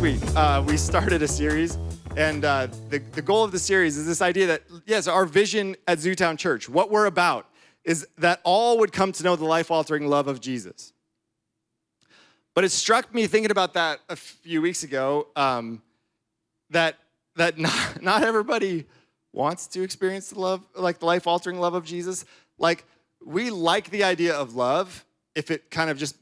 week, we started a series, and the goal of the series is this idea that, yes, our vision at Zootown Church, what we're about, is that all would come to know the life-altering love of Jesus. But it struck me thinking about that a few weeks ago, that not everybody wants to experience the love, like the life-altering love of Jesus. Like, we like the idea of love if it kind of just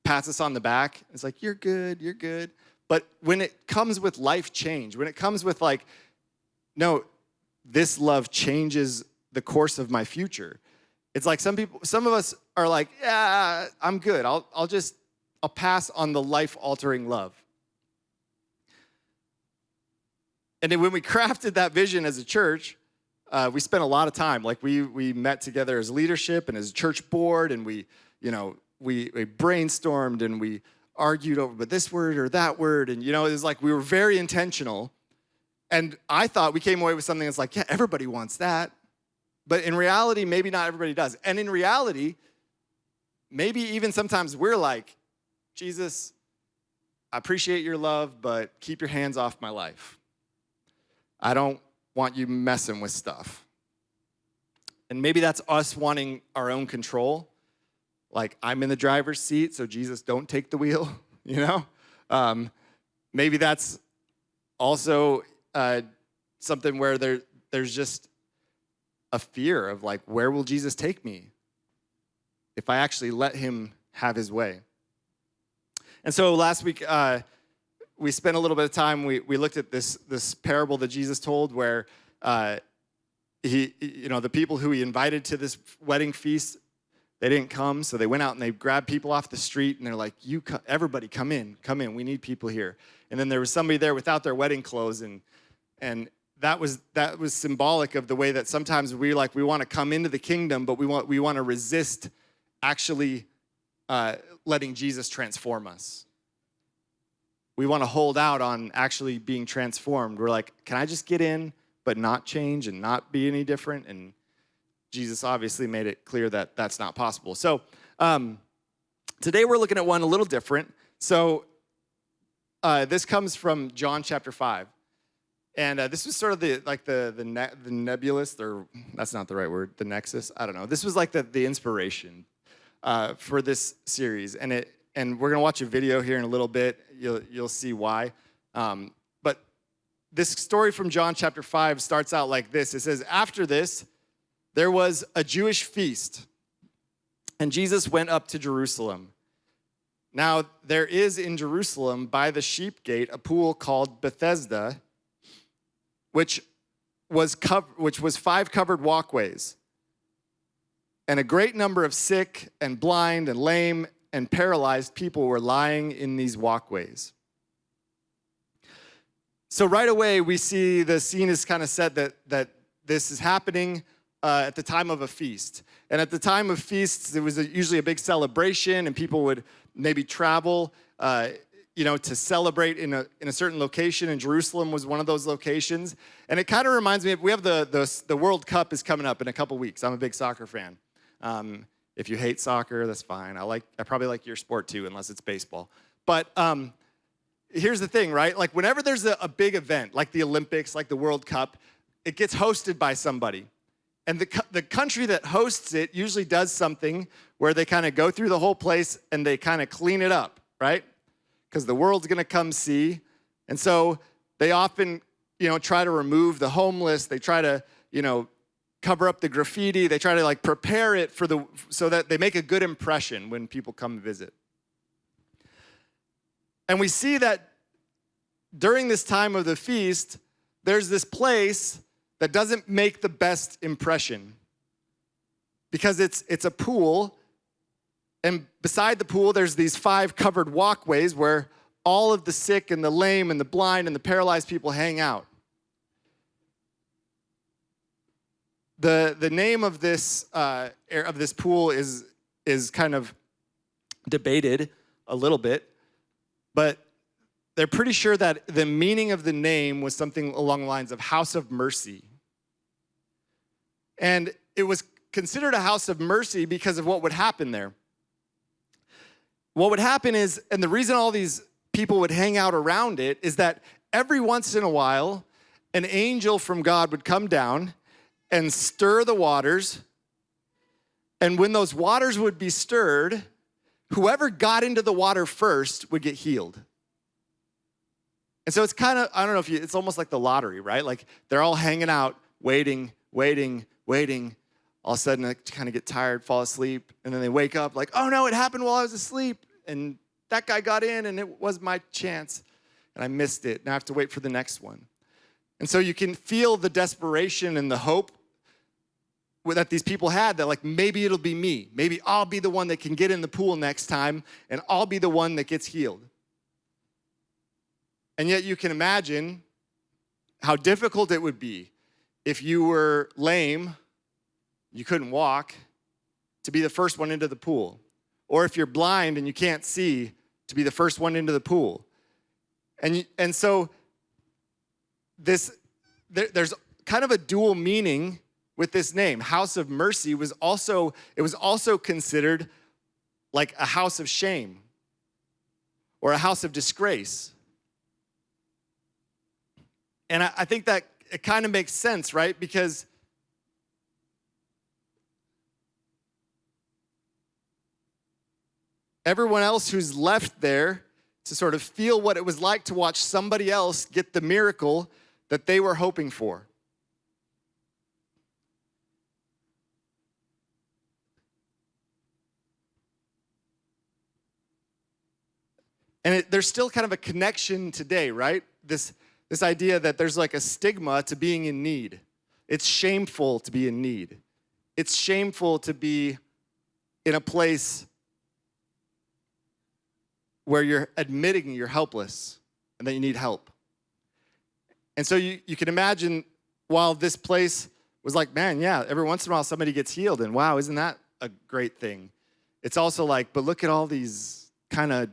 pats us on the back. It's like, you're good, you're good. But when it comes with life change, when it comes with like, no, this love changes the course of my future. It's like some of us are like, yeah, I'm good. I'll pass on the life-altering love. And then when we crafted that vision as a church, we spent a lot of time. Like we met together as leadership and as a church board, and we brainstormed and we argued over but this word or that word, and it was like we were very intentional. And I thought we came away with something that's like, yeah, everybody wants that. But in reality, maybe not everybody does. And in reality, maybe even sometimes we're like, Jesus, I appreciate your love, but keep your hands off my life. I don't want you messing with stuff. And maybe that's us wanting our own control. Like, I'm in the driver's seat, so Jesus, don't take the wheel, Maybe that's also something where there's just a fear of like, where will Jesus take me if I actually let him have his way? And so last week, we spent a little bit of time, we looked at this parable that Jesus told where the people who he invited to this wedding feast, they didn't come, so they went out and they grabbed people off the street, and they're like, everybody come in, we need people here. And then there was somebody there without their wedding clothes, and that was symbolic of the way that sometimes we want to come into the kingdom, but we want to resist actually letting Jesus transform us. We want to hold out on actually being transformed. We're like, can I just get in but not change and not be any different? And Jesus obviously made it clear that that's not possible. So today we're looking at one a little different. So this comes from John chapter 5. And this was sort of the nebulous, or that's not the right word, the nexus, I don't know. This was like the inspiration for this series. And we're going to watch a video here in a little bit. You'll see why. But this story from John chapter 5 starts out like this. It says, after this, there was a Jewish feast, and Jesus went up to Jerusalem. Now, there is in Jerusalem by the sheep gate a pool called Bethesda, which was 5 covered walkways. And a great number of sick and blind and lame and paralyzed people were lying in these walkways. So right away, we see the scene is kind of set that this is happening at the time of a feast. And at the time of feasts, there was usually a big celebration, and people would maybe travel to celebrate in a certain location, and Jerusalem was one of those locations. And it kind of reminds me of, we have the World Cup is coming up in a couple weeks. I'm a big soccer fan. If you hate soccer, that's fine. I probably like your sport too, unless it's baseball. But here's the thing, right? Like whenever there's a big event, like the Olympics, like the World Cup, it gets hosted by somebody. And the country that hosts it usually does something where they kind of go through the whole place and they kind of clean it up, right? Because the world's going to come see. And so they often, try to remove the homeless. They try to, cover up the graffiti. They try to prepare it so that they make a good impression when people come visit. And we see that during this time of the feast, there's this place that doesn't make the best impression because it's a pool, and beside the pool, there's these 5 covered walkways where all of the sick and the lame and the blind and the paralyzed people hang out. The name of this pool is kind of debated a little bit, but they're pretty sure that the meaning of the name was something along the lines of House of Mercy. And it was considered a house of mercy because of what would happen there. What would happen is, and the reason all these people would hang out around it is that every once in a while, an angel from God would come down and stir the waters. And when those waters would be stirred, whoever got into the water first would get healed. And so it's kind of, I don't know if it's almost like the lottery, right? Like they're all hanging out, waiting. All of a sudden, they kind of get tired, fall asleep, and then they wake up like, oh no, it happened while I was asleep. And that guy got in, and it was my chance. And I missed it. Now I have to wait for the next one. And so you can feel the desperation and the hope that these people had, that like, maybe it'll be me. Maybe I'll be the one that can get in the pool next time, and I'll be the one that gets healed. And yet you can imagine how difficult it would be if you were lame, you couldn't walk, to be the first one into the pool. Or if you're blind and you can't see, to be the first one into the pool. And so there's kind of a dual meaning with this name. House of Mercy was also considered like a house of shame or a house of disgrace. And I think that it kind of makes sense, right? Because everyone else who's left there to sort of feel what it was like to watch somebody else get the miracle that they were hoping for. And there's still kind of a connection today, right? This idea that there's like a stigma to being in need. It's shameful to be in need. It's shameful to be in a place where you're admitting you're helpless and that you need help. And so you can imagine, while this place was like, man, yeah, every once in a while somebody gets healed, and wow, isn't that a great thing? It's also like, but look at all these kind of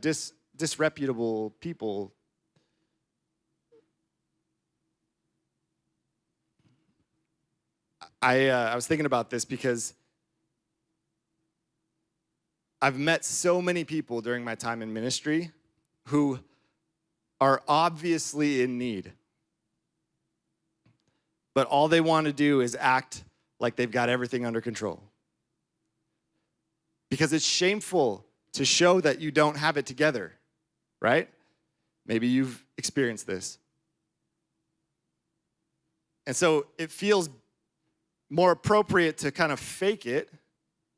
disreputable people. I was thinking about this because I've met so many people during my time in ministry who are obviously in need, but all they want to do is act like they've got everything under control. Because it's shameful to show that you don't have it together, right? Maybe you've experienced this. And so it feels more appropriate to kind of fake it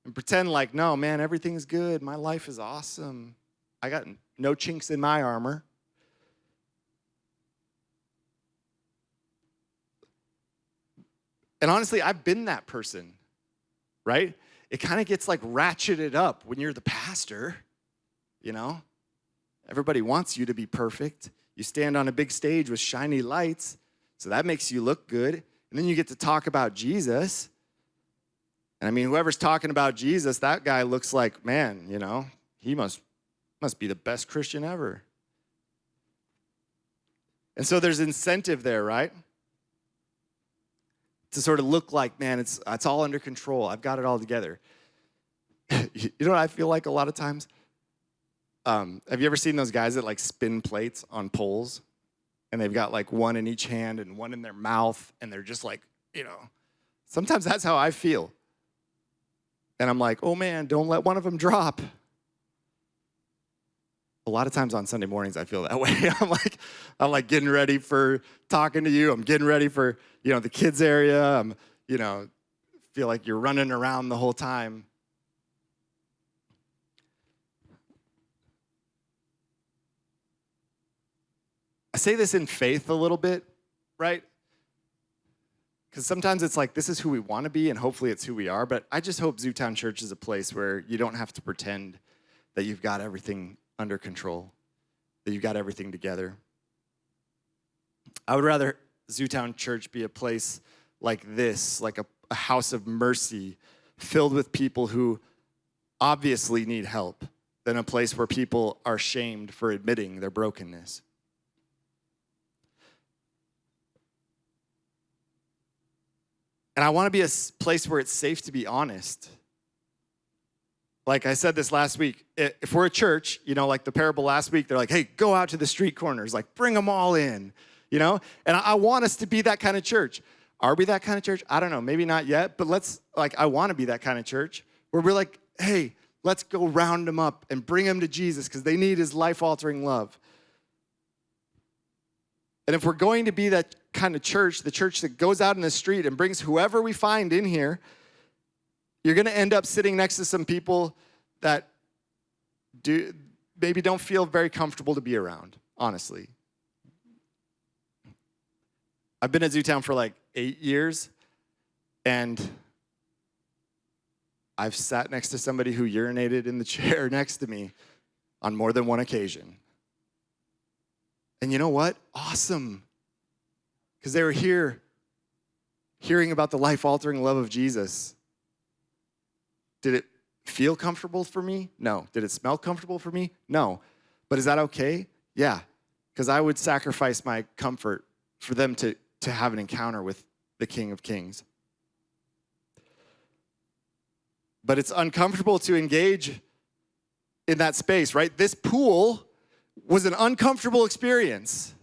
and pretend like, no, man, everything's good. My life is awesome. I got no chinks in my armor. And honestly, I've been that person, right? It kind of gets like ratcheted up when you're the pastor, you know? Everybody wants you to be perfect. You stand on a big stage with shiny lights, so that makes you look good. And then you get to talk about Jesus. And I mean, whoever's talking about Jesus, that guy looks like, man, you know, he must be the best Christian ever. And so there's incentive there, right? To sort of look like, man, it's all under control. I've got it all together. You know what I feel like a lot of times? Have you ever seen those guys that like spin plates on poles? And they've got like one in each hand and one in their mouth, and they're just like, you know, sometimes that's how I feel. And I'm like, oh man, don't let one of them drop. A lot of times on Sunday mornings, I feel that way. I'm like getting ready for talking to you. I'm getting ready for, you know, the kids area. I'm, you know, feel like you're running around the whole time. I say this in faith a little bit, right? Because sometimes it's like, this is who we want to be, and hopefully it's who we are. But I just hope Zootown Church is a place where you don't have to pretend that you've got everything under control, that you've got everything together. I would rather Zootown Church be a place like this, like a house of mercy filled with people who obviously need help, than a place where people are shamed for admitting their brokenness. And I want to be a place where it's safe to be honest. Like I said this last week, if we're a church, like the parable last week, they're like, hey, go out to the street corners, like bring them all in, And I want us to be that kind of church. Are we that kind of church? I don't know, maybe not yet, but I want to be that kind of church where we're like, hey, let's go round them up and bring them to Jesus because they need his life-altering love. And if we're going to be that kind of church, the church that goes out in the street and brings whoever we find in here, you're going to end up sitting next to some people that maybe don't feel very comfortable to be around, honestly. I've been at Zootown for like 8 years, and I've sat next to somebody who urinated in the chair next to me on more than one occasion. And you know what? Awesome. Because they were here hearing about the life-altering love of Jesus. Did it feel comfortable for me? No. Did it smell comfortable for me? No. But is that okay? Yeah. Because I would sacrifice my comfort for them to have an encounter with the King of Kings. But it's uncomfortable to engage in that space, right? This pool was an uncomfortable experience.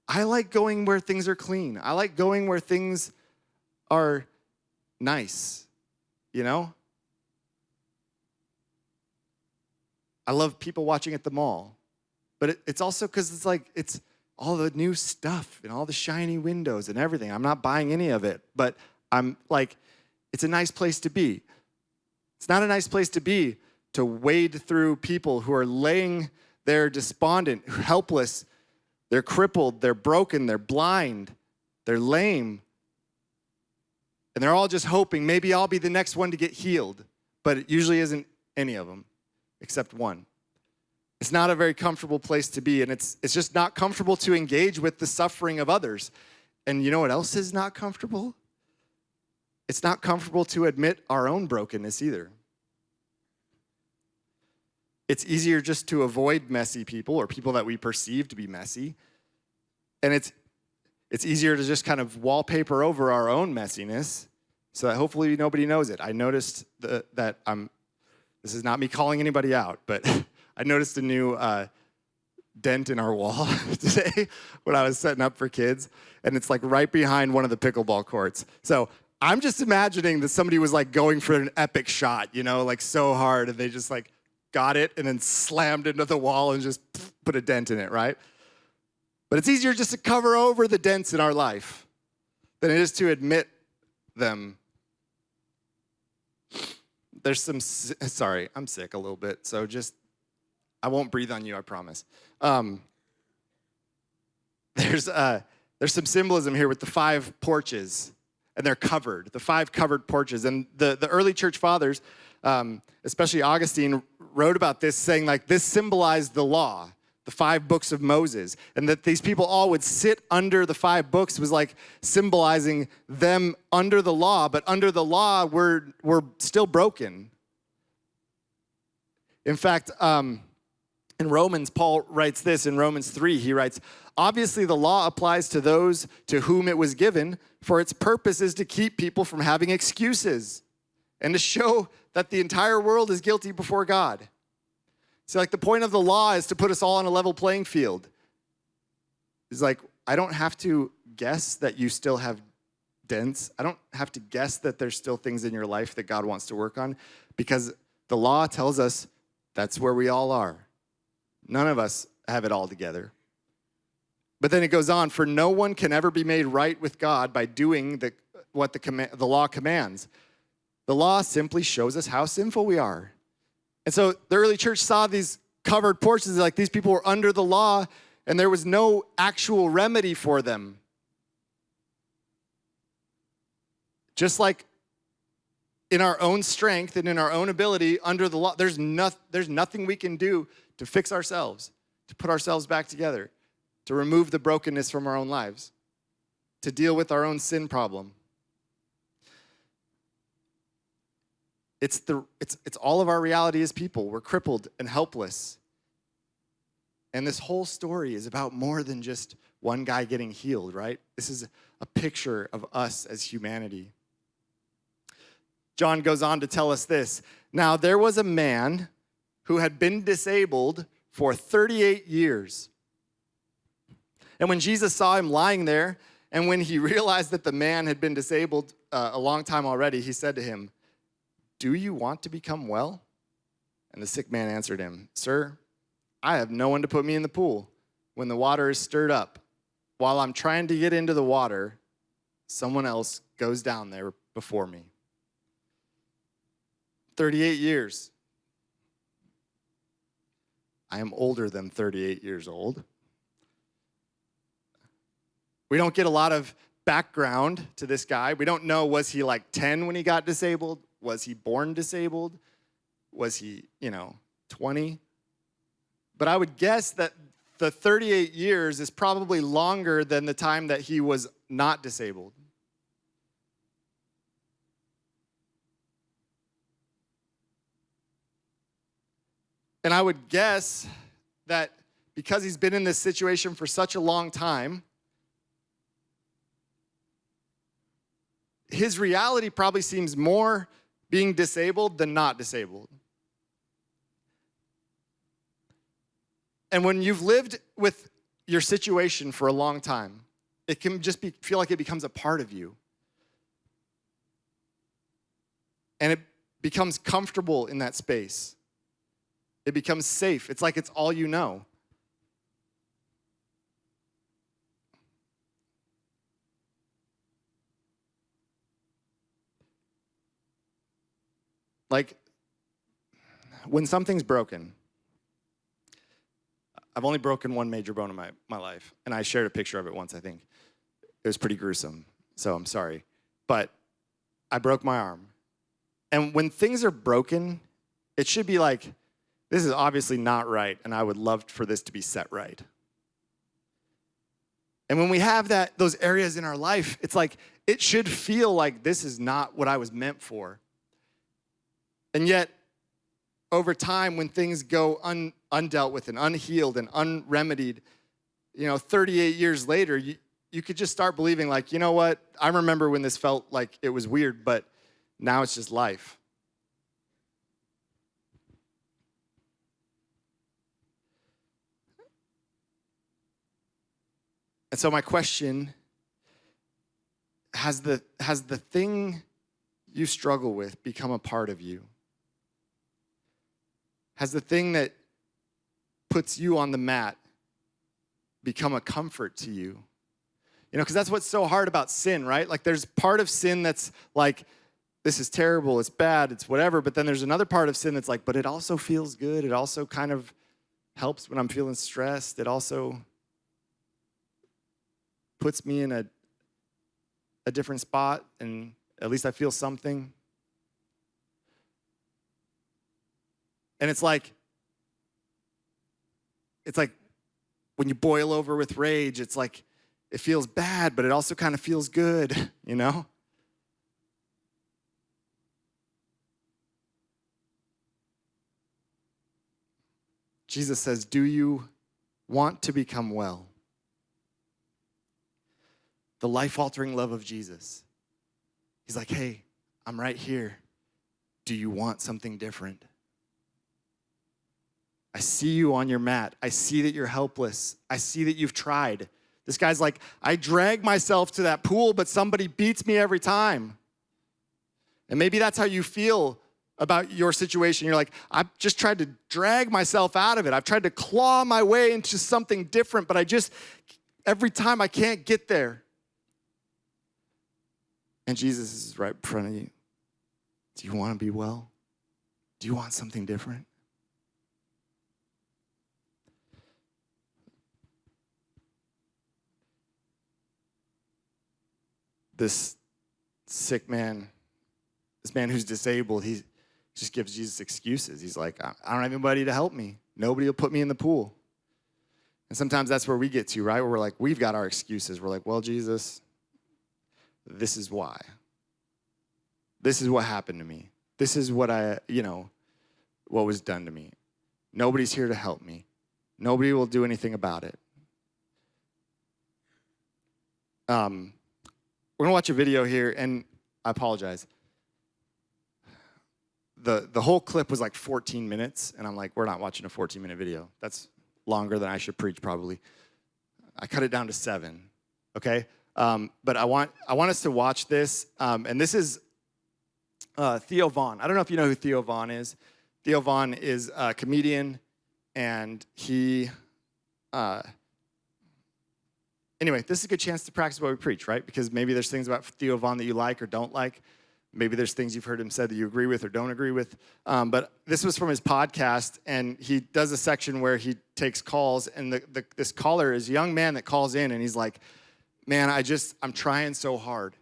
I like going where things are clean. I like going where things are nice, I love people watching at the mall. But it's also because it's all the new stuff and all the shiny windows and everything. I'm not buying any of it, but I'm like, it's a nice place to be. It's not a nice place to be to wade through people who are laying there despondent, helpless. They're crippled, they're broken, they're blind, they're lame. And they're all just hoping, maybe I'll be the next one to get healed. But it usually isn't any of them, except one. It's not a very comfortable place to be, and it's just not comfortable to engage with the suffering of others. And you know what else is not comfortable? It's not comfortable to admit our own brokenness either. It's easier just to avoid messy people or people that we perceive to be messy. And it's easier to just kind of wallpaper over our own messiness so that hopefully nobody knows it. I noticed that this is not me calling anybody out, but I noticed a new dent in our wall today when I was setting up for kids, and it's like right behind one of the pickleball courts. So I'm just imagining that somebody was like going for an epic shot, like so hard, and they just like got it and then slammed into the wall and just put a dent in it, right? But it's easier just to cover over the dents in our life than it is to admit them. There's sorry, I'm sick a little bit, so I won't breathe on you, I promise. There's some symbolism here with the 5 porches, and they're covered, the 5 covered porches. And the early church fathers, especially Augustine, wrote about this, saying like this symbolized the law, the 5 books of Moses, and that these people all would sit under the 5 books was like symbolizing them under the law, but under the law we're still broken. In fact, in Romans, Paul writes this in Romans 3. He writes, obviously the law applies to those to whom it was given, for its purpose is to keep people from having excuses and to show that the entire world is guilty before God. So like the point of the law is to put us all on a level playing field. It's like, I don't have to guess that you still have dents. I don't have to guess that there's still things in your life that God wants to work on, because the law tells us that's where we all are. None of us have it all together. But then it goes on, for no one can ever be made right with God by doing what the law commands. The law simply shows us how sinful we are. And so the early church saw these covered porches, like these people were under the law, and there was no actual remedy for them. Just like in our own strength and in our own ability under the law, there's nothing we can do to fix ourselves, to put ourselves back together, to remove the brokenness from our own lives, to deal with our own sin problem. It's all of our reality as people. We're crippled and helpless. And this whole story is about more than just one guy getting healed, right? This is a picture of us as humanity. John goes on to tell us this. Now, there was a man who had been disabled for 38 years. And when Jesus saw him lying there, and when he realized that the man had been disabled a long time already, he said to him, "Do you want to become well?" And the sick man answered him, "Sir, I have no one to put me in the pool when the water is stirred up. While I'm trying to get into the water, someone else goes down there before me." 38 years. I am older than 38 years old. We don't get a lot of background to this guy. We don't know, was he like 10 when he got disabled? Was he born disabled? Was he, 20? But I would guess that the 38 years is probably longer than the time that he was not disabled. And I would guess that because he's been in this situation for such a long time, his reality probably seems more being disabled than not disabled. And when you've lived with your situation for a long time, it can just feel like it becomes a part of you. And it becomes comfortable in that space. It becomes safe. It's like it's all you know. Like, when something's broken, I've only broken one major bone in my life, and I shared a picture of it once, I think. It was pretty gruesome, so I'm sorry. But I broke my arm. And when things are broken, it should be like, this is obviously not right, and I would love for this to be set right. And when we have those areas in our life, it's like, it should feel like this is not what I was meant for. And yet, over time, when things go undealt with and unhealed and unremedied, 38 years later, you could just start believing like, you know what? I remember when this felt like it was weird, but now it's just life. And so my question, has the thing you struggle with become a part of you? Has the thing that puts you on the mat become a comfort to you? Because that's what's so hard about sin, right? Like, there's part of sin that's like, this is terrible, it's bad, it's whatever. But then there's another part of sin that's like, but it also feels good. It also kind of helps when I'm feeling stressed. It also puts me in a different spot, and at least I feel something. And it's like when you boil over with rage, it's like it feels bad, but it also kind of feels good, Jesus says, "Do you want to become well?" The life-altering love of Jesus. He's like, "Hey, I'm right here. Do you want something different? I see you on your mat. I see that you're helpless. I see that you've tried." This guy's like, "I drag myself to that pool, but somebody beats me every time." And maybe that's how you feel about your situation. You're like, "I've just tried to drag myself out of it. I've tried to claw my way into something different, but every time I can't get there." And Jesus is right in front of you. Do you want to be well? Do you want something different? This sick man, this man who's disabled, he just gives Jesus excuses. He's like, "I don't have anybody to help me. Nobody will put me in the pool." And sometimes that's where we get to, right? Where we're like, we've got our excuses. We're like, "Well, Jesus, this is why. This is what happened to me. This is what what was done to me. Nobody's here to help me. Nobody will do anything about it." We're going to watch a video here, and I apologize. the whole clip was like 14 minutes, and I'm like, we're not watching a 14-minute video. That's longer than I should preach probably. I cut it down to 7, okay? But I want us to watch this, and this is Theo Vaughn. I don't know if you know who Theo Vaughn is. Theo Vaughn is a comedian, and he, anyway, this is a good chance to practice what we preach, right? Because maybe there's things about Theo Vaughn that you like or don't like. Maybe there's things you've heard him said that you agree with or don't agree with. But this was from his podcast, and he does a section where he takes calls, and this caller is a young man that calls in, and he's like, man, I'm trying so hard,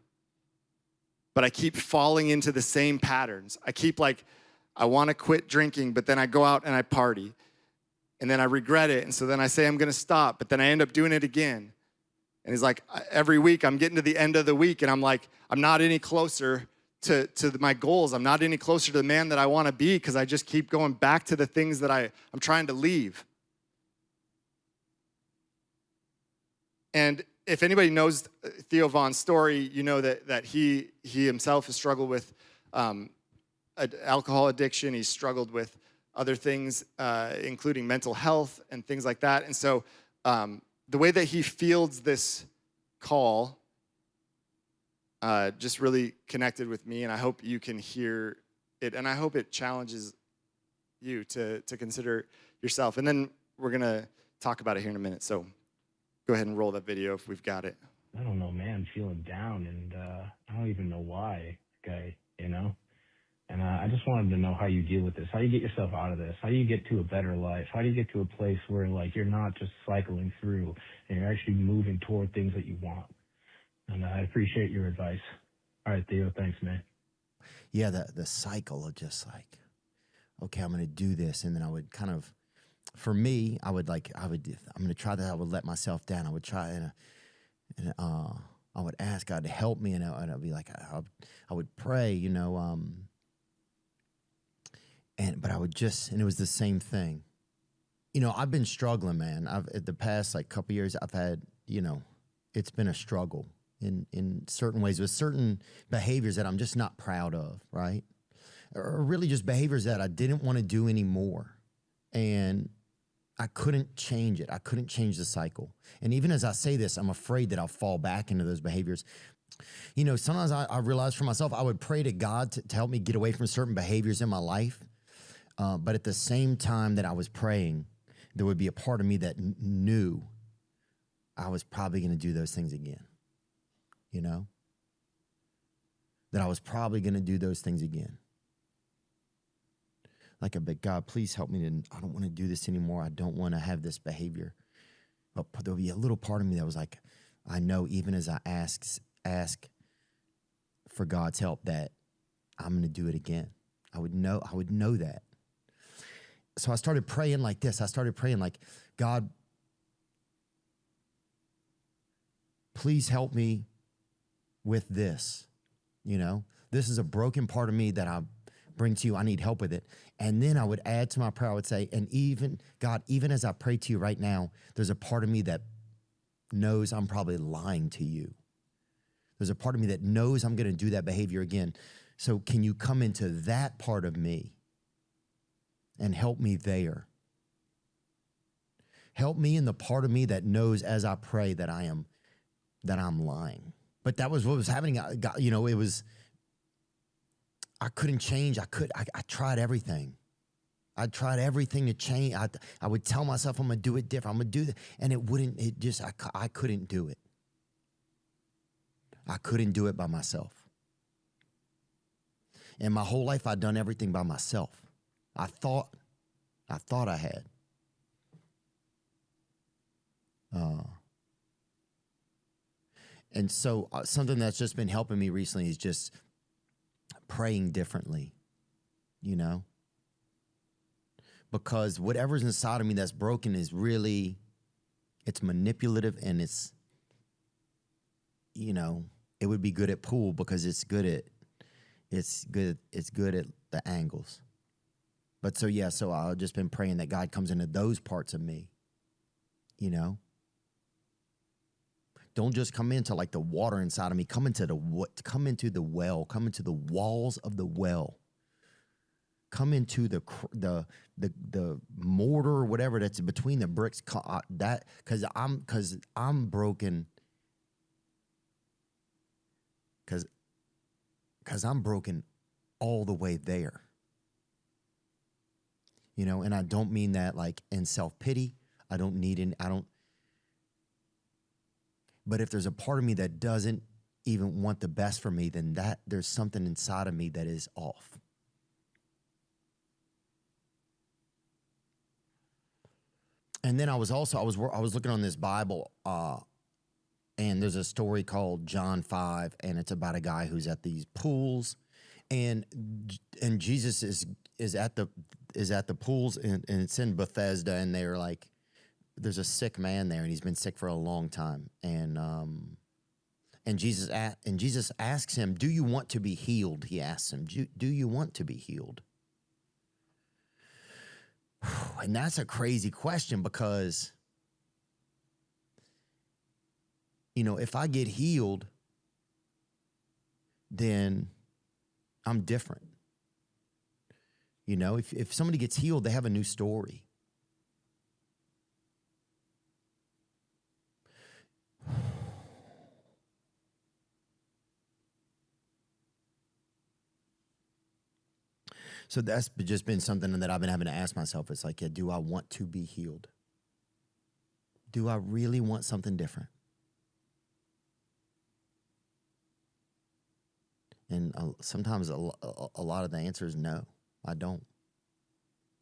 but I keep falling into the same patterns. I keep I want to quit drinking, but then I go out and I party, and then I regret it, and so then I say I'm going to stop, but then I end up doing it again. And he's like, every week I'm getting to the end of the week, and I'm like, I'm not any closer to my goals. I'm not any closer to the man that I want to be because I just keep going back to the things that I'm trying to leave. And if anybody knows Theo Vaughn's story, you know that he himself has struggled with alcohol addiction. He's struggled with other things, including mental health and things like that. And so the way that he fields this call just really connected with me, and I hope you can hear it, and I hope it challenges you to consider yourself. And then we're going to talk about it here in a minute. So go ahead and roll that video if we've got it. I don't know, man, feeling down, and I don't even know why, guy, you know? And I just wanted to know how you deal with this, how you get yourself out of this, how you get to a better life, how do you get to a place where, you're not just cycling through and you're actually moving toward things that you want. And I appreciate your advice. All right, Theo, thanks, man. Yeah, the cycle of just okay, I'm going to do this. And then I would kind of, for me, I'm going to try that. I would let myself down. I would try, and I would ask God to help me. And I'd be like, I would pray, but I would and it was the same thing. I've been struggling, man. At the past, couple years, I've had, it's been a struggle in certain ways with certain behaviors that I'm just not proud of, right? Or really just behaviors that I didn't want to do anymore. And I couldn't change it. I couldn't change the cycle. And even as I say this, I'm afraid that I'll fall back into those behaviors. Sometimes I realize for myself, I would pray to God to help me get away from certain behaviors in my life. But at the same time that I was praying, there would be a part of me that knew I was probably going to do those things again. That I was probably going to do those things again. But God, please help me. I don't want to do this anymore. I don't want to have this behavior. But there'll be a little part of me that was like, I know even as I ask for God's help that I'm going to do it again. I would know that. So I started praying like this. I started praying God, please help me with this. This is a broken part of me that I bring to you. I need help with it. And then I would add to my prayer, I would say, and even, God, even as I pray to you right now, there's a part of me that knows I'm probably lying to you. There's a part of me that knows I'm going to do that behavior again. So can you come into that part of me and help me there? Help me in the part of me that knows as I pray that I'm lying. But that was what was happening. It was, I couldn't change. I tried everything. I tried everything to change. I would tell myself I'm going to do it different. I'm going to do that. And I couldn't do it. I couldn't do it by myself. And my whole life I'd done everything by myself. I thought I had. And so something that's just been helping me recently is just praying differently, because whatever's inside of me that's broken is really, it's manipulative, and it's, it would be good at pool because it's good at the angles. But so I've just been praying that God comes into those parts of me, Don't just come into the water inside of me. Come into the well. Come into the walls of the well. come into the mortar or whatever that's between the bricks. That because I'm broken. Because I'm broken all the way there. You know, and I don't mean that like in self-pity. I don't. But if there's a part of me that doesn't even want the best for me, then there's something inside of me that is off. And then I was looking on this Bible, and there's a story called John 5, and it's about a guy who's at these pools, and Jesus is at the pools, and it's in Bethesda, and they're like, there's a sick man there, and he's been sick for a long time, and Jesus asks him, "Do you want to be healed?" He asks him, "Do you want to be healed?" And that's a crazy question because, you know, if I get healed, then I'm different. You know, if somebody gets healed, they have a new story. So that's just been something that I've been having to ask myself. It's like, yeah, do I want to be healed? Do I really want something different? And sometimes a lot of the answer is no, I don't.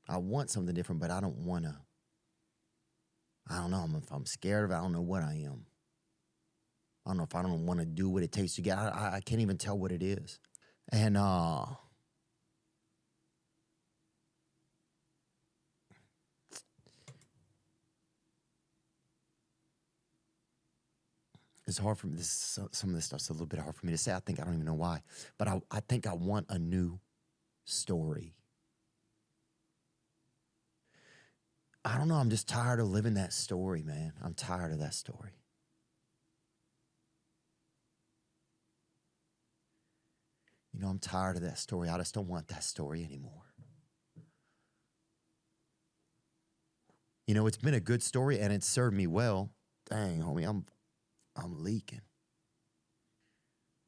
I want something different, but I don't want to. I don't know if I'm scared of it. I don't know what I am. I don't know if I don't want to do what it takes to get. I can't even tell what it is. And it's hard for me. Some of this stuff's a little bit hard for me to say. I don't even know why. But I think I want a new story. I don't know. I'm just tired of living that story, man. I'm tired of that story. You know, I'm tired of that story. I just don't want that story anymore. You know, it's been a good story and it's served me well. Dang, homie, I'm leaking.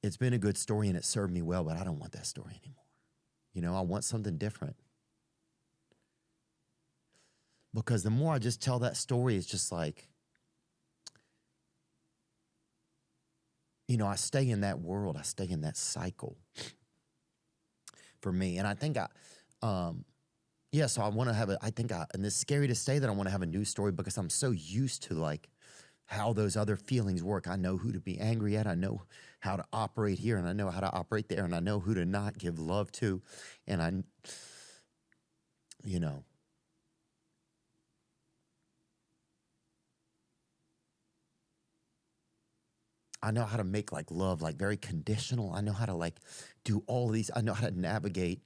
It's been a good story and it served me well, but I don't want that story anymore. You know, I want something different. Because the more I just tell that story, it's just like, you know, I stay in that world. I stay in that cycle for me. And I think so I want to have and it's scary to say that I want to have a new story because I'm so used to like how those other feelings work. I know who to be angry at. I know how to operate here and I know how to operate there and I know who to not give love to. And you know, I know how to make like love like very conditional. I know how to like do all of these. I know how to navigate,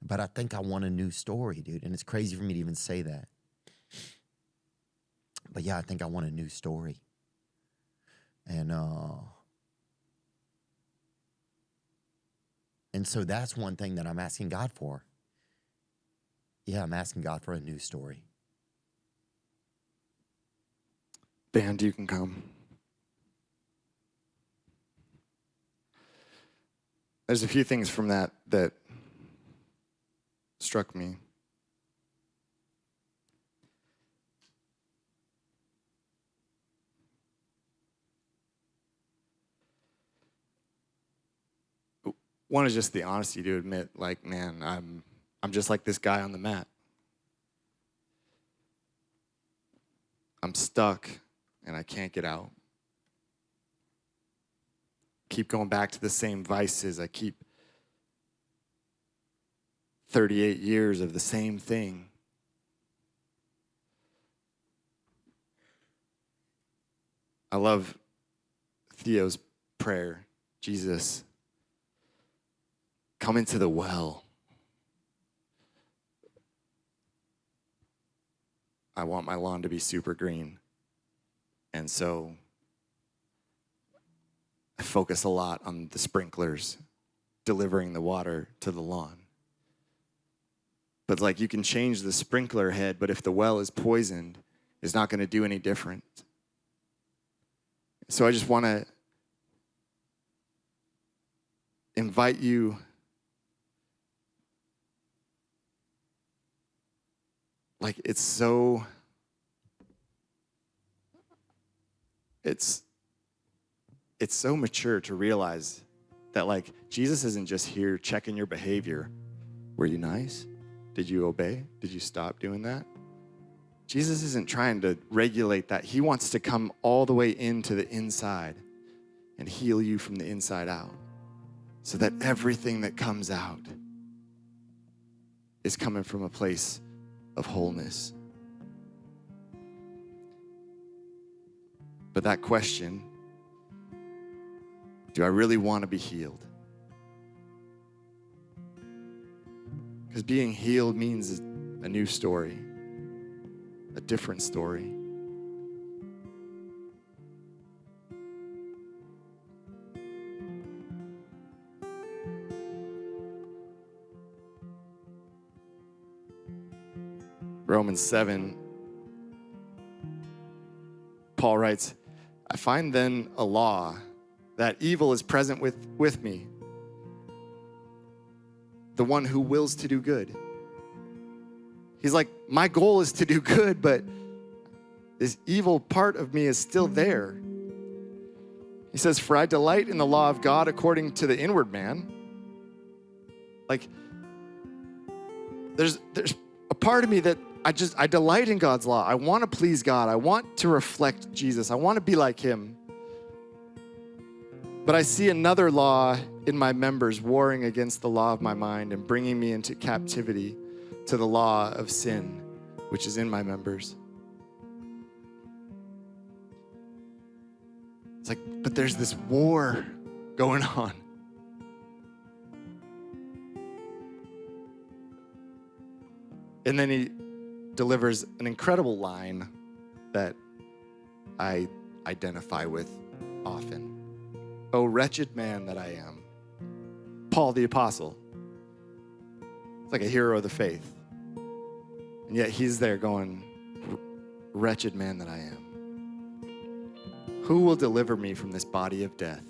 but I think I want a new story, dude. And it's crazy for me to even say that. But yeah, I think I want a new story. And so that's one thing that I'm asking God for. Yeah, I'm asking God for a new story. Band, you can come. There's a few things from that struck me. One is just the honesty to admit, like, man, I'm just like this guy on the mat. I'm stuck and I can't get out. Keep going back to the same vices. I keep 38 years of the same thing. I love Theo's prayer. Jesus, come into the well. I want my lawn to be super green. And so I focus a lot on the sprinklers delivering the water to the lawn. But like you can change the sprinkler head, but if the well is poisoned, it's not going to do any different. So I just want to invite you like it's so mature to realize that like Jesus isn't just here checking your behavior. Were you nice? Did you obey? Did you stop doing that? Jesus isn't trying to regulate that. He wants to come all the way into the inside and heal you from the inside out so that everything that comes out is coming from a place of wholeness. But that question, do I really want to be healed? Because being healed means a new story, a different story. Romans 7, Paul writes, I find then a law that evil is present with me, the one who wills to do good. He's like, my goal is to do good, but this evil part of me is still there. He says, for I delight in the law of God according to the inward man. Like, there's a part of me that I delight in God's law. I want to please God. I want to reflect Jesus. I want to be like him. But I see another law in my members warring against the law of my mind and bringing me into captivity to the law of sin, which is in my members. It's like, but there's this war going on. And then he delivers an incredible line that I identify with often. Oh, wretched man that I am. Paul the Apostle. It's like a hero of the faith. And yet he's there going, wretched man that I am. Who will deliver me from this body of death?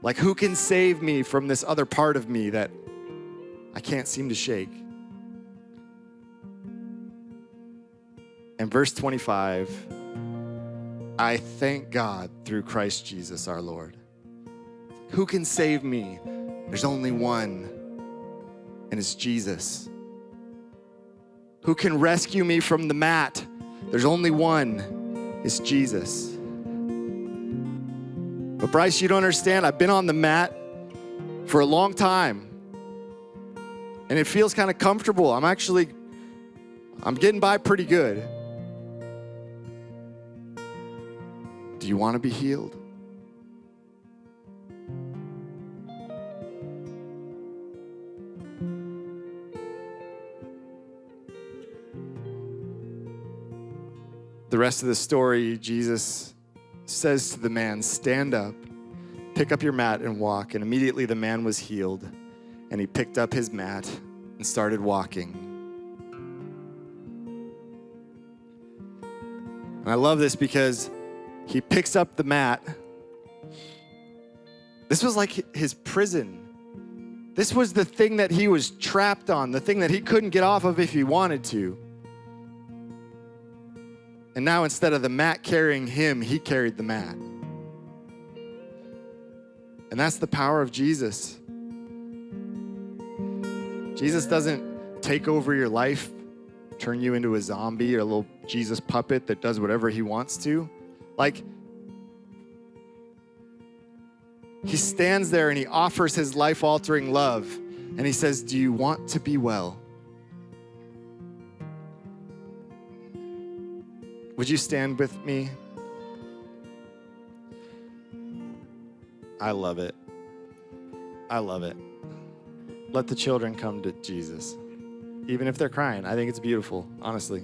Like, who can save me from this other part of me that I can't seem to shake? And verse 25, I thank God through Christ Jesus our Lord. Who can save me? There's only one, and it's Jesus. Who can rescue me from the mat? There's only one, it's Jesus. But Bryce, you don't understand. I've been on the mat for a long time, and it feels kind of comfortable. I'm getting by pretty good. Do you want to be healed? The rest of the story, Jesus says to the man, stand up, pick up your mat and walk. And immediately the man was healed, and he picked up his mat and started walking. And I love this because he picks up the mat. This was like his prison. This was the thing that he was trapped on, the thing that he couldn't get off of if he wanted to. And now instead of the mat carrying him, he carried the mat. And that's the power of Jesus. Jesus doesn't take over your life, turn you into a zombie or a little Jesus puppet that does whatever he wants to. Like, he stands there and he offers his life-altering love. And he says, do you want to be well? Would you stand with me? I love it. I love it. Let the children come to Jesus. Even if they're crying, I think it's beautiful, honestly.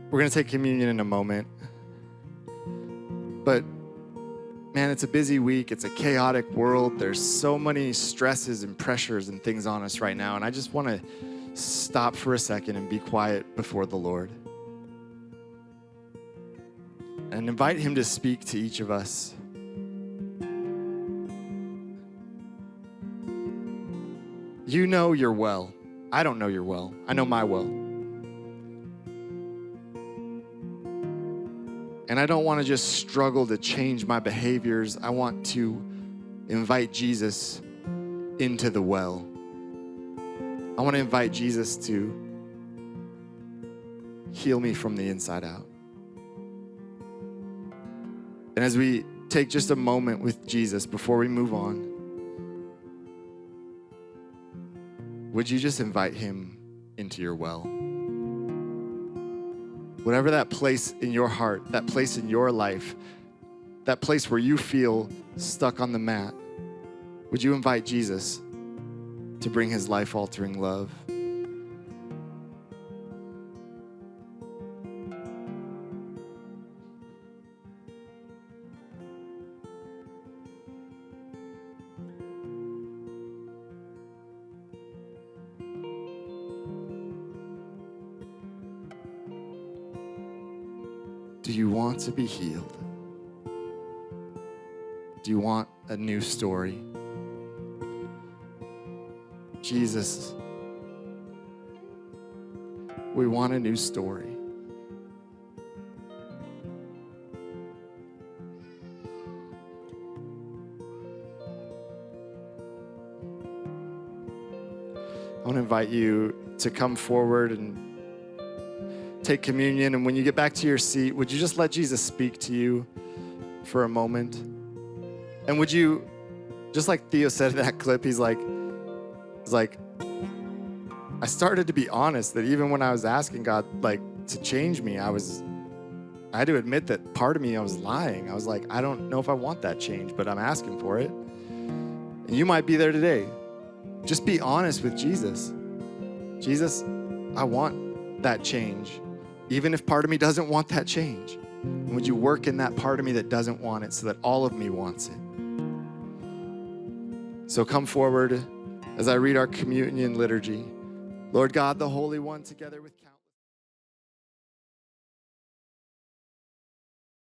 We're going to take communion in a moment. But man, it's a busy week. It's a chaotic world. There's so many stresses and pressures and things on us right now. And I just want to stop for a second and be quiet before the Lord and invite him to speak to each of us. You know your well. I don't know your well. I know my well. And I don't want to just struggle to change my behaviors. I want to invite Jesus into the well. I want to invite Jesus to heal me from the inside out. And as we take just a moment with Jesus before we move on, would you just invite him into your well? Whatever that place in your heart, that place in your life, that place where you feel stuck on the mat, would you invite Jesus to bring his life-altering love? Do you want to be healed? Do you want a new story? Jesus, we want a new story. I want to invite you to come forward and take communion. And when you get back to your seat, would you just let Jesus speak to you for a moment? And would you, just like Theo said in that clip, he's like, I started to be honest that even when I was asking God, to change me, I had to admit that part of me, I was lying. I was like, I don't know if I want that change, but I'm asking for it. And you might be there today. Just be honest with Jesus. Jesus, I want that change, even if part of me doesn't want that change. And would you work in that part of me that doesn't want it so that all of me wants it? So come forward as I read our communion liturgy. Lord God, the Holy One, together with countless